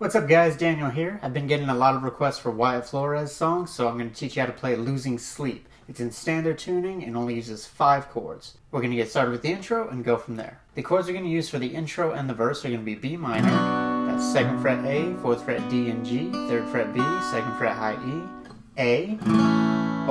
What's up guys, Daniel here. I've been getting a lot of requests for Wyatt Flores songs, so I'm going to teach you how to play Losing Sleep. It's in standard tuning and only uses 5 chords. We're going to get started with the intro and go from there. The chords we're going to use for the intro and the verse are going to be B minor, that's 2nd fret A, 4th fret D and G, 3rd fret B, 2nd fret high E, A,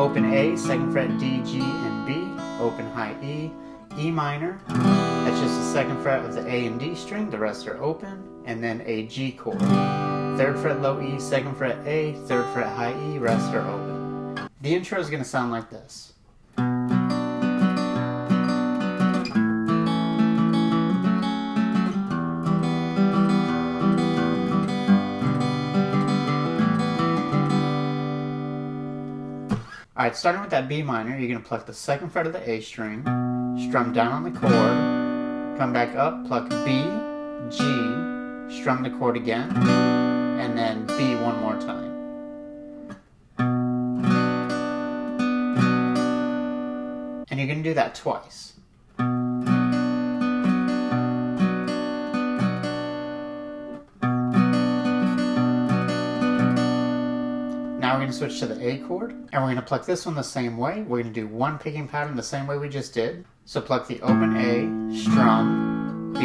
open A, 2nd fret D, G and B, open high E, E minor, that's just the 2nd fret of the A and D string, the rest are open, and then a G chord. 3rd fret low E, 2nd fret A, 3rd fret high E, rest are open. The intro is going to sound like this. Alright, starting with that B minor, you're going to pluck the 2nd fret of the A string, strum down on the chord, come back up, pluck B, G, strum the chord again, and then B one more time. And you're going to do that twice. Now we're going to switch to the A chord, and we're going to pluck this one the same way. We're going to do one picking pattern the same way we just did. So pluck the open A, strum, B,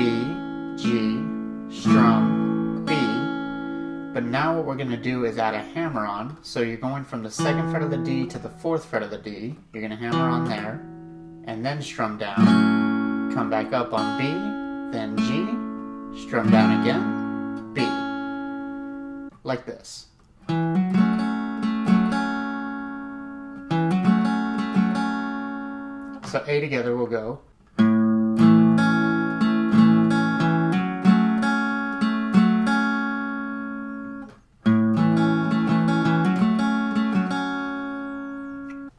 G, strum, B. But now what we're going to do is add a hammer on. So you're going from the 2nd fret of the D to the 4th fret of the D. You're going to hammer on there, and then strum down. Come back up on B, then G, strum down again, B. Like this. So A together will go.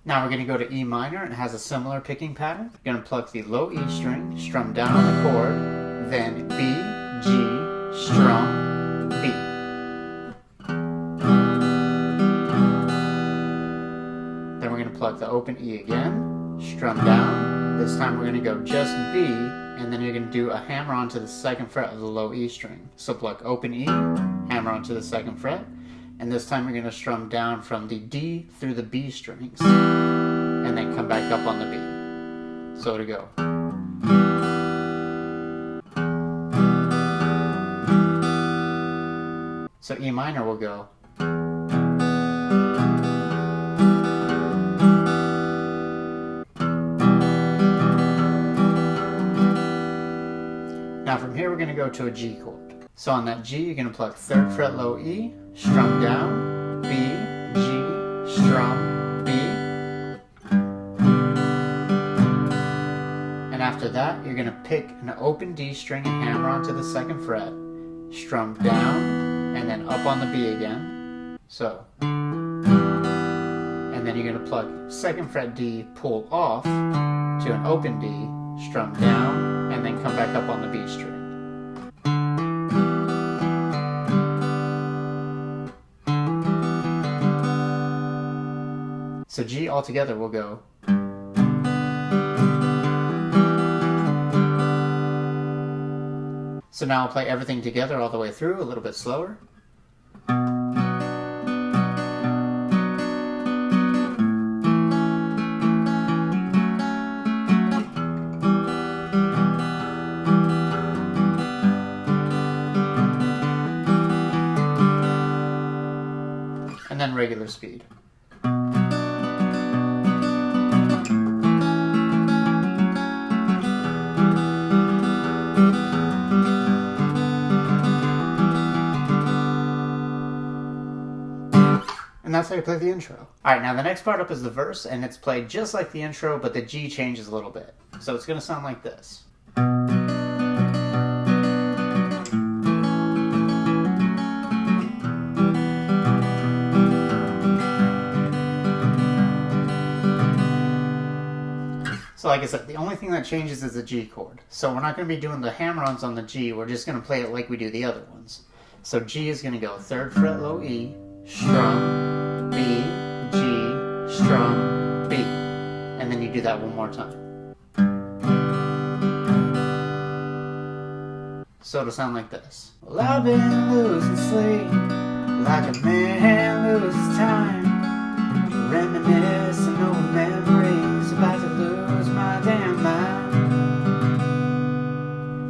Now we're going to go to E minor, and it has a similar picking pattern. You're going to pluck the low E string, strum down on the chord, then B, G, strum, B. Then we're going to pluck the open E again, strum down. This time we're going to go just B, and then you're going to do a hammer onto the 2nd fret of the low E string. So pluck open E, hammer onto the 2nd fret, and this time you're going to strum down from the D through the B strings, and then come back up on the B. So to go. So E minor will go. Now from here we're going to go to a G chord. So on that G you're going to pluck 3rd fret low E, strum down, B, G, strum, B. And after that you're going to pick an open D string and hammer onto the 2nd fret, strum down, and then up on the B again. So. And then you're going to pluck 2nd fret D, pull off to an open D, strum down, and then come back up on the B string. So G altogether will go. So now I'll play everything together all the way through, a little bit slower. And then regular speed. And that's how you play the intro. Alright, now the next part up is the verse, and it's played just like the intro, but the G changes a little bit. So it's going to sound like this. So like I said, the only thing that changes is the G chord. So we're not going to be doing the hammer-ons on the G, we're just going to play it like we do the other ones. So G is going to go 3rd fret low E, strum, B, G, strum, B. And then you do that one more time. So it'll sound like this. Well, I've been losing sleep, like a man loses time, reminiscing over memories, about to lose my damn mind.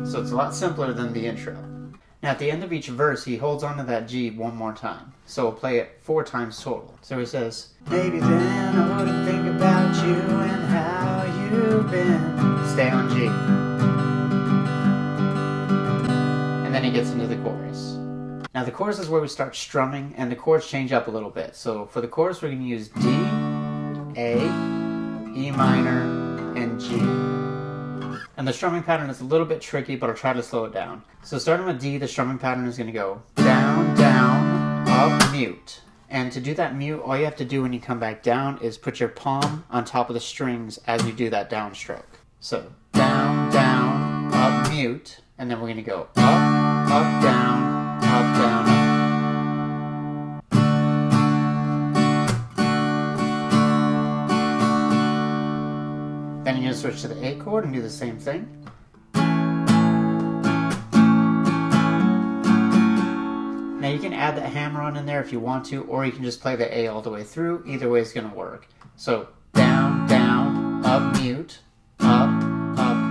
So it's a lot simpler than the intro. Now at the end of each verse, he holds onto that G one more time. So we'll play it 4 times total. So he says, maybe then I wouldn't think about you and how you've been. Stay on G. And then he gets into the chorus. Now the chorus is where we start strumming and the chords change up a little bit. So for the chorus we're going to use D, A, E minor, and G. And the strumming pattern is a little bit tricky, but I'll try to slow it down. So starting with D, the strumming pattern is going to go down, down, up, mute. And to do that mute, all you have to do when you come back down is put your palm on top of the strings as you do that downstroke. So down, down, up, mute. And then we're going to go up, up, down, up, down, up. Then you're going to switch to the A chord and do the same thing. Now you can add that hammer-on in there if you want to, or you can just play the A all the way through. Either way is going to work. So down, down, up, mute, up,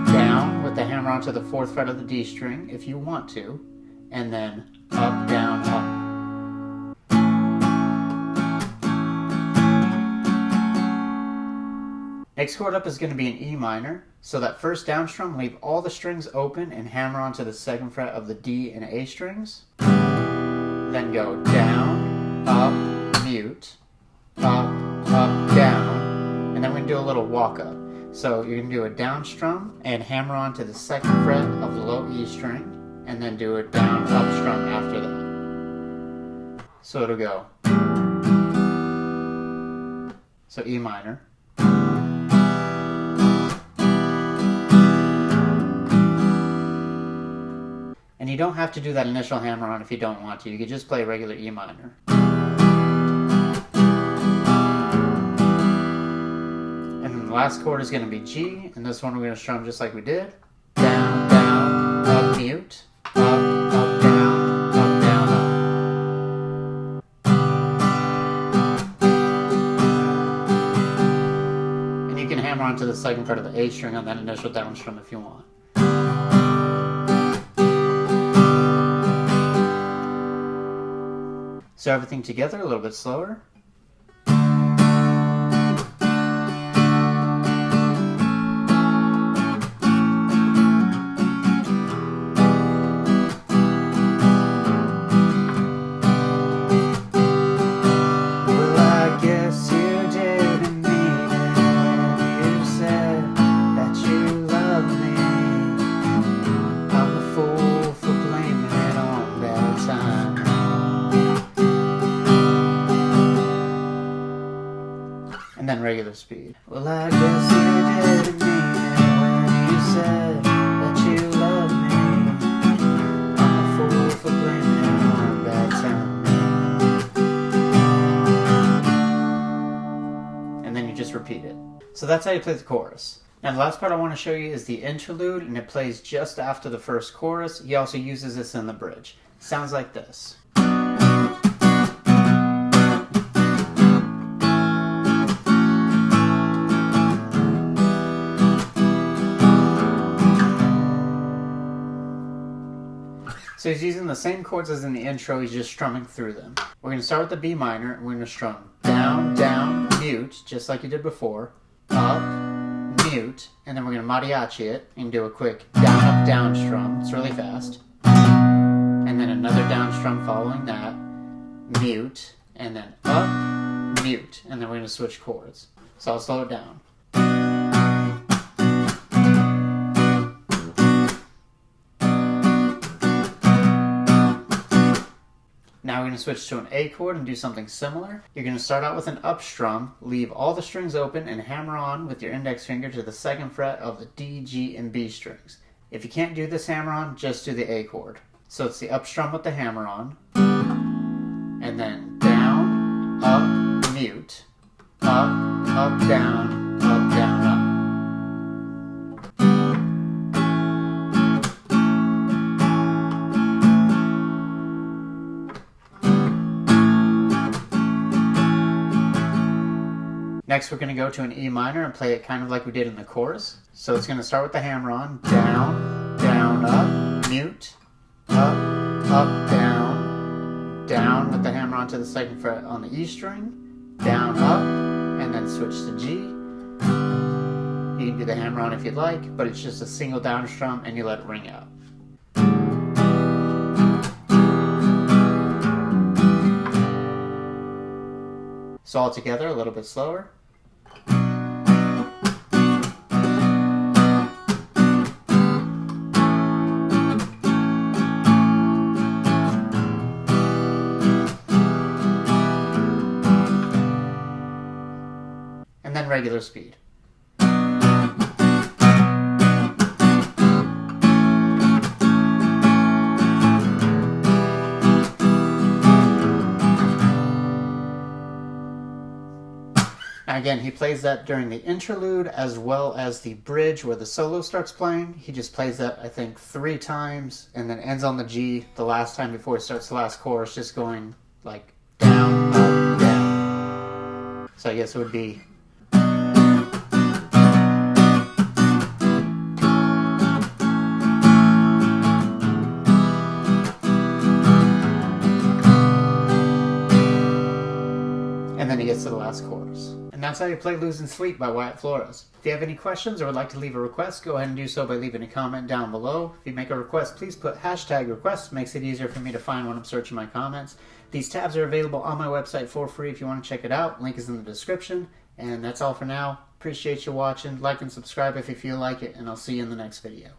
down, with the hammer-on to the 4th fret of the D string if you want to, and then up, down, up. Next chord up is going to be an E minor, so that first down strum, leave all the strings open and hammer onto the 2nd fret of the D and A strings. Then go down, up, mute, up, down, and then we're going to do a little walk up. So you're going to do a down strum and hammer onto the 2nd fret of the low E string, and then do a down, up strum after that. So it'll go. So E minor. And you don't have to do that initial hammer on if you don't want to. You could just play regular E minor. And then the last chord is going to be G, and this one we're going to strum just like we did. Down, down, up, mute, up, down, up. And you can hammer onto the 2nd fret of the A string on that initial down strum if you want. So everything together, a little bit slower. And then regular speed. Well, I guess you didn't mean it when you said that you love me. I'm a fool for blaming it on bad timing. And then you just repeat it. So that's how you play the chorus. Now the last part I want to show you is the interlude, and it plays just after the first chorus. He also uses this in the bridge. Sounds like this. So he's using the same chords as in the intro, he's just strumming through them. We're going to start with the B minor, and we're going to strum down, down, mute, just like you did before, up, mute, and then we're going to mariachi it and do a quick down, up, down strum. It's really fast. And then another down strum following that, mute, and then up, mute, and then we're going to switch chords. So I'll slow it down. Now we're going to switch to an A chord and do something similar. You're going to start out with an up strum, leave all the strings open, and hammer on with your index finger to the 2nd fret of the D, G, and B strings. If you can't do this hammer on, just do the A chord. So it's the up strum with the hammer on, and then down, up, mute, up, down, up, down, up. Next, we're going to go to an E minor and play it kind of like we did in the chorus. So it's going to start with the hammer on, down, down, up, mute, up, down with the hammer onto the second fret on the E string, down, up, and then switch to G. You can do the hammer on if you'd like, but it's just a single down strum and you let it ring out. So all together, a little bit slower. And then regular speed. Now again, he plays that during the interlude as well as the bridge where the solo starts playing. He just plays that, I think, 3 times and then ends on the G the last time before he starts the last chorus, just going like down, up, down. So I guess it would be... And then he gets to the last chorus. And that's how you play Losing Sleep by Wyatt Flores. If you have any questions or would like to leave a request, go ahead and do so by leaving a comment down below. If you make a request, please put #request. Makes it easier for me to find when I'm searching my comments. These tabs are available on my website for free if you want to check it out. Link is in the description. And that's all for now. Appreciate you watching. Like and subscribe if you feel like it, and I'll see you in the next video.